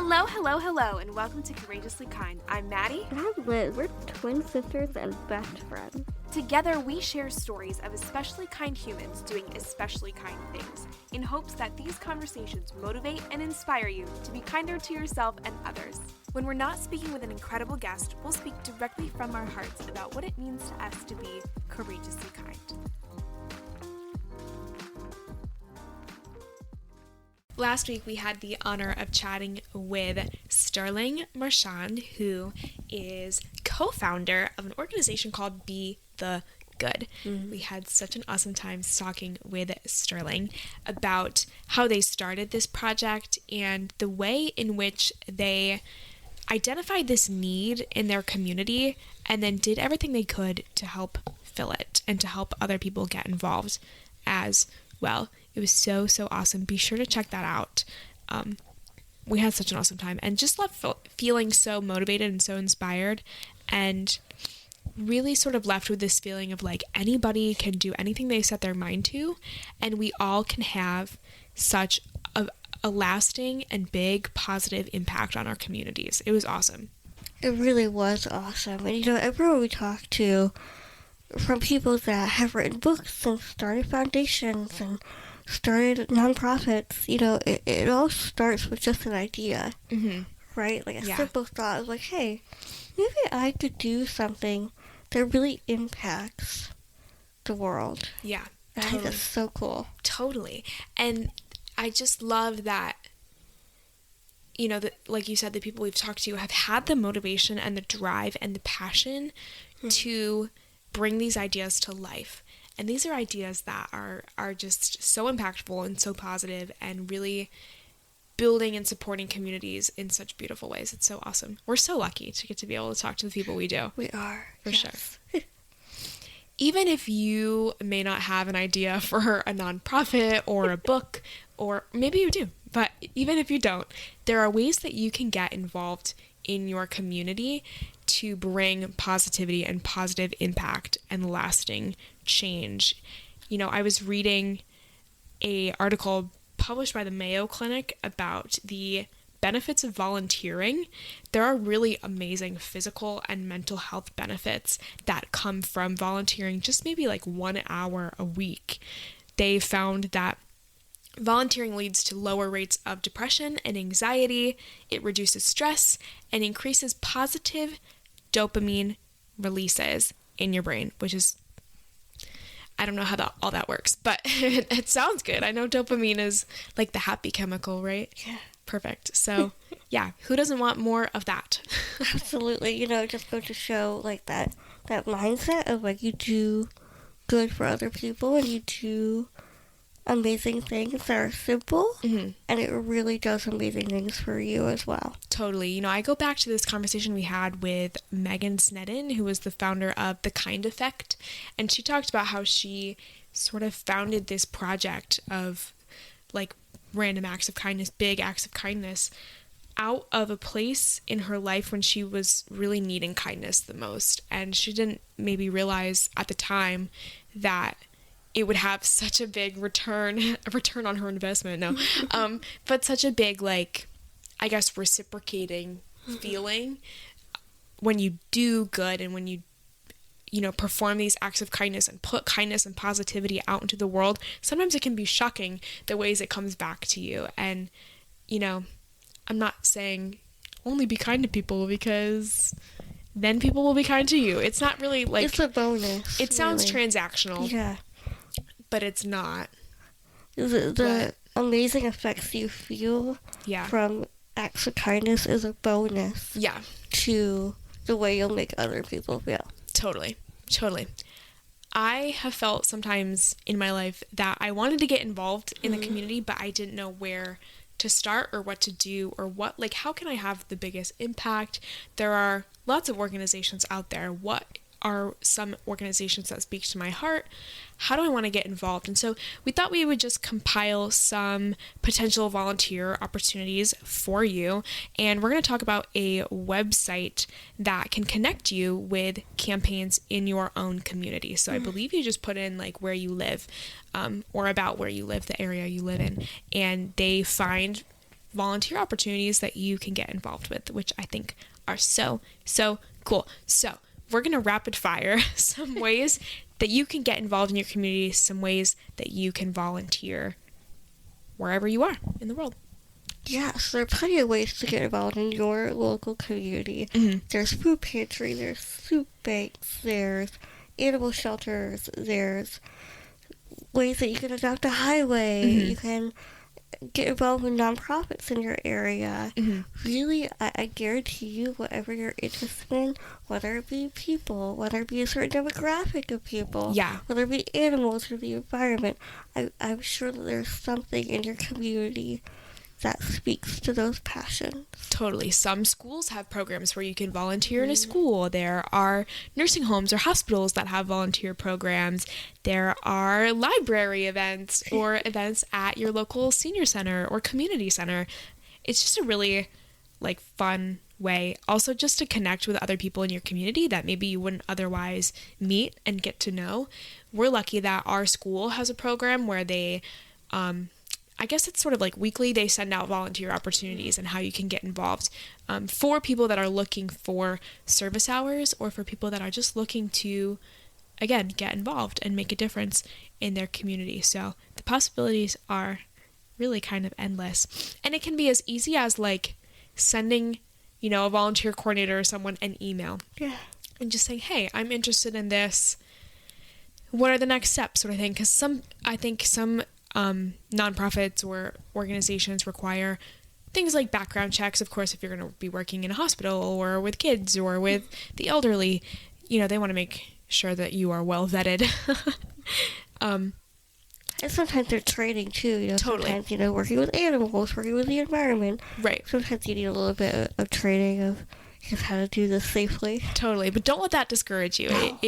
Hello, hello, hello, and welcome to Courageously Kind. I'm Maddie. And I'm Liz. We're twin sisters and best friends. Together, we share stories of especially kind humans doing especially kind things, in hopes that these conversations motivate and inspire you to be kinder to yourself and others. When we're not speaking with an incredible guest, we'll speak directly from our hearts about what it means to us to be courageously kind. Last week, we had the honor of chatting with Sterling Marchand, who is co-founder of an organization called Be the Good. We had such an awesome time talking with Sterling about how they started this project and the way in which they identified this need in their community and then did everything they could to help fill it and to help other people get involved as well. It was so awesome. Be sure to check that out. We had such an awesome time and just left feeling so motivated and so inspired and really sort of left with this feeling of like anybody can do anything they set their mind to, and we all can have such a lasting and big positive impact on our communities. It was awesome. It really was awesome. And everyone we talked to, from people that have written books and started foundations and started nonprofits, it all starts with just an idea, right? Like a simple thought of like, hey, maybe I could do something that really impacts the world. Yeah, and I think that's so cool. Totally. And I just love that, like you said, the people we've talked to have had the motivation and the drive and the passion to bring these ideas to life. And these are ideas that are just so impactful and so positive and really building and supporting communities in such beautiful ways. It's so awesome. We're so lucky to get to be able to talk to the people we do. We are. For sure. Even if you may not have an idea for a nonprofit or a book, or maybe you do, but even if you don't, there are ways that you can get involved in your community to bring positivity and positive impact and lasting change. I was reading an article published by the Mayo Clinic about the benefits of volunteering. There are really amazing physical and mental health benefits that come from volunteering just maybe like 1 hour a week. They found that volunteering leads to lower rates of depression and anxiety. It reduces stress and increases positive dopamine releases in your brain, which is, I don't know how all that works, but it sounds good. I know dopamine is like the happy chemical, right? Yeah. Perfect. So yeah, who doesn't want more of that? Absolutely. Just go to show like that mindset of like you do good for other people and you do amazing things that are simple, and it really does amazing things for you as well. Totally. I go back to this conversation we had with Megan Snedden, who was the founder of The Kind Effect, and she talked about how she sort of founded this project of like random acts of kindness, big acts of kindness, out of a place in her life when she was really needing kindness the most, and she didn't maybe realize at the time that it would have such a big return on her investment, but such a big, like, I guess, reciprocating feeling when you do good and when you perform these acts of kindness and put kindness and positivity out into the world. Sometimes it can be shocking the ways it comes back to you. And, I'm not saying only be kind to people because then people will be kind to you. It's not really like... It's a bonus. It sounds transactional. Yeah. But it's not. The amazing effects you feel from acts of kindness is a bonus to the way you'll make other people feel. Totally. I have felt sometimes in my life that I wanted to get involved in the community, but I didn't know where to start or what to do or how can I have the biggest impact? There are lots of organizations out there. What are some organizations that speak to my heart? How do I want to get involved? And so we thought we would just compile some potential volunteer opportunities for you. And we're going to talk about a website that can connect you with campaigns in your own community. So I believe you just put in like where you live, or about where you live, the area you live in, and they find volunteer opportunities that you can get involved with, which I think are so, so cool. So we're going to rapid fire some ways that you can get involved in your community, some ways that you can volunteer wherever you are in the world. Yes, there are plenty of ways to get involved in your local community. Mm-hmm. There's food pantry, there's soup banks, there's animal shelters, there's ways that you can adopt a highway, Mm-hmm. you can get involved with nonprofits in your area. Mm-hmm. Really, I guarantee you, whatever you're interested in, whether it be people, whether it be a certain demographic of people, Yeah. whether it be animals or the environment, I'm sure that there's something in your community that speaks to those passions. Totally. Some schools have programs where you can volunteer in a school. There are nursing homes or hospitals that have volunteer programs. There are library events or events at your local senior center or community center. It's just a really fun way also just to connect with other people in your community that maybe you wouldn't otherwise meet and get to know. We're lucky that our school has a program where they I guess it's sort of weekly, they send out volunteer opportunities and how you can get involved for people that are looking for service hours or for people that are just looking to, again, get involved and make a difference in their community. So the possibilities are really kind of endless. And it can be as easy as sending, a volunteer coordinator or someone an email. Yeah. And just saying, hey, I'm interested in this. What are the next steps, sort of thing? Because I think some nonprofits or organizations require things like background checks. Of course, if you're going to be working in a hospital or with kids or with the elderly, they want to make sure that you are well vetted. And sometimes they're training too, Totally. Sometimes, working with animals, working with the environment. Right. Sometimes you need a little bit of training of just how to do this safely. Totally. But don't let that discourage you. No.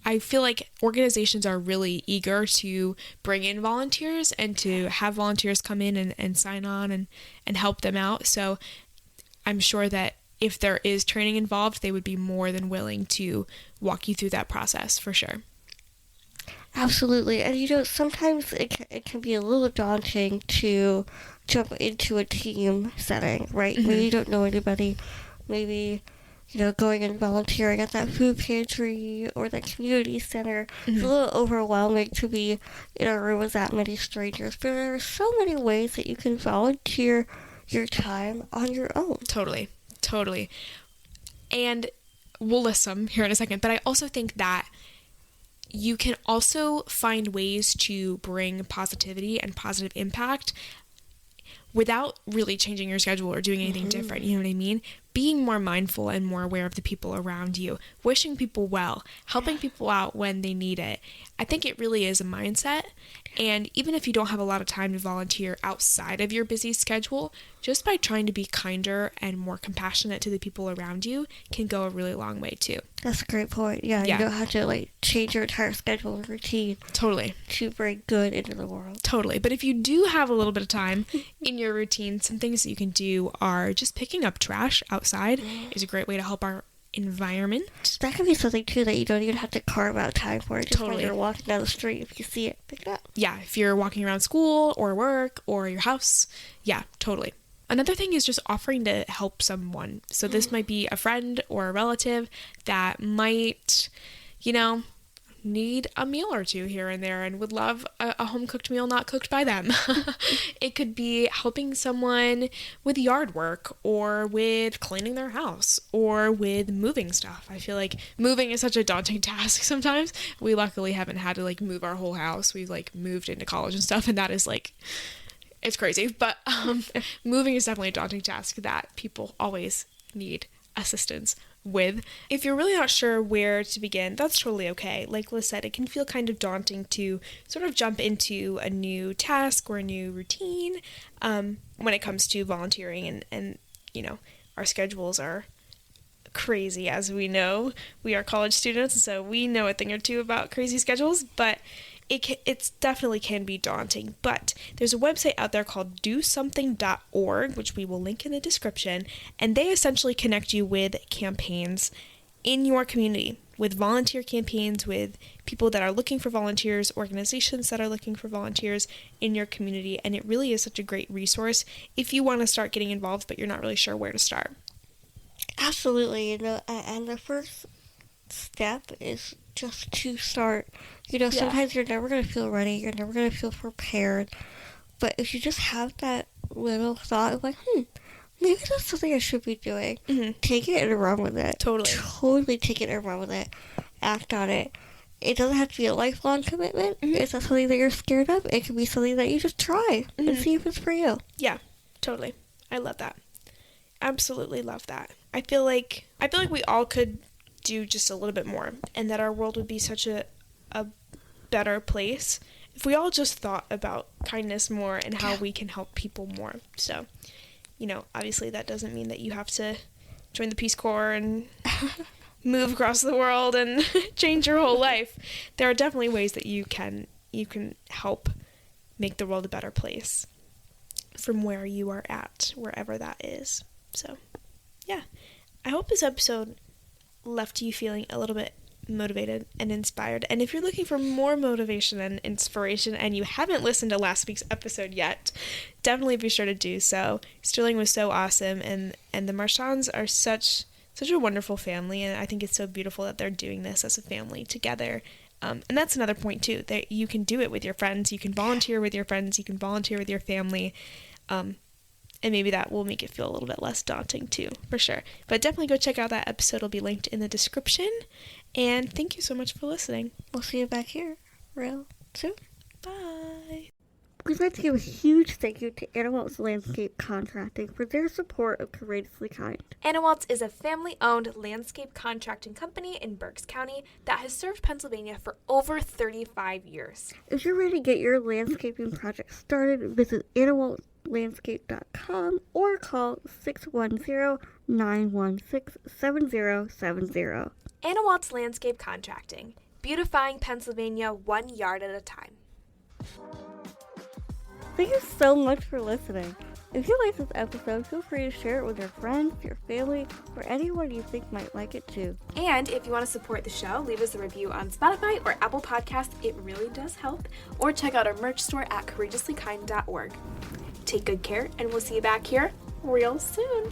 I feel like organizations are really eager to bring in volunteers and to have volunteers come in and sign on and help them out. So I'm sure that if there is training involved, they would be more than willing to walk you through that process for sure. Absolutely. And sometimes it can be a little daunting to jump into a team setting, right? Mm-hmm. Maybe you don't know anybody. Maybe going and volunteering at that food pantry or that community center. Mm-hmm. It's a little overwhelming to be in a room with that many strangers. But there are so many ways that you can volunteer your time on your own. Totally. And we'll list some here in a second. But I also think that you can also find ways to bring positivity and positive impact without really changing your schedule or doing anything different. You know what I mean? Being more mindful and more aware of the people around you, wishing people well, helping people out when they need it. I think it really is a mindset. And even if you don't have a lot of time to volunteer outside of your busy schedule, just by trying to be kinder and more compassionate to the people around you can go a really long way too. That's a great point. Yeah. You don't have to change your entire schedule and routine. Totally. To bring good into the world. Totally. But if you do have a little bit of time in your routine, some things that you can do are just picking up trash outside is a great way to help our environment. That can be something too that you don't even have to carve out time for. Just Totally. when you're walking down the street, if you see it, pick it up. Yeah, if you're walking around school or work or your house, yeah, totally. Another thing is just offering to help someone. So this might be a friend or a relative that might, need a meal or two here and there and would love a home-cooked meal not cooked by them. It could be helping someone with yard work or with cleaning their house or with moving stuff. I feel like moving is such a daunting task sometimes. We luckily haven't had to move our whole house. We've moved into college and stuff, and that is it's crazy. But moving is definitely a daunting task that people always need assistance with. If you're really not sure where to begin, that's totally okay. Like Liz said, it can feel kind of daunting to sort of jump into a new task or a new routine when it comes to volunteering and our schedules are crazy, as we know. We are college students, so we know a thing or two about crazy schedules, but it's definitely can be daunting. But there's a website out there called dosomething.org, which we will link in the description, and they essentially connect you with campaigns in your community. volunteer campaigns, with people that are looking for volunteers, organizations that are looking for volunteers in your community. And it really is such a great resource if you want to start getting involved, but you're not really sure where to start. Absolutely, and the first step is just to start. Sometimes you're never going to feel ready, you're never going to feel prepared, but if you just have that little thought of like, maybe that's something I should be doing, take it and run with it. Totally take it and run with it. Act on it. It doesn't have to be a lifelong commitment. It's not something that you're scared of. It can be something that you just try and see if it's for you. Yeah, totally. I love that. Absolutely love that. I feel like we all could do just a little bit more, and that our world would be such a better place if we all just thought about kindness more and how we can help people more. So, obviously that doesn't mean that you have to join the Peace Corps and move across the world and change your whole life. There are definitely ways that you can help make the world a better place from where you are at, wherever that is. So, yeah. I hope this episode left you feeling a little bit motivated and inspired. And if you're looking for more motivation and inspiration and you haven't listened to last week's episode yet, definitely be sure to do so. Sterling was so awesome, and the Marchands are such a wonderful family, and I think it's so beautiful that they're doing this as a family together. And that's another point too, that you can do it with your friends, you can volunteer with your friends, you can volunteer with your family, and maybe that will make it feel a little bit less daunting too, for sure. But definitely go check out that episode. It'll be linked in the description. And thank you so much for listening. We'll see you back here real soon. Bye. We'd like to give a huge thank you to Anna Waltz Landscape Contracting for their support of Courageously Kind. Anna Waltz is a family-owned landscape contracting company in Berks County that has served Pennsylvania for over 35 years. If you're ready to get your landscaping project started, visit annawaltzlandscape.com or call 610-916-7070. Anna Waltz Landscape Contracting, beautifying Pennsylvania 1 yard at a time. Thank you so much for listening. If you like this episode, feel free to share it with your friends, your family, or anyone you think might like it too. And if you want to support the show, leave us a review on Spotify or Apple Podcasts. It really does help. Or check out our merch store at courageouslykind.org. Take good care, and we'll see you back here real soon.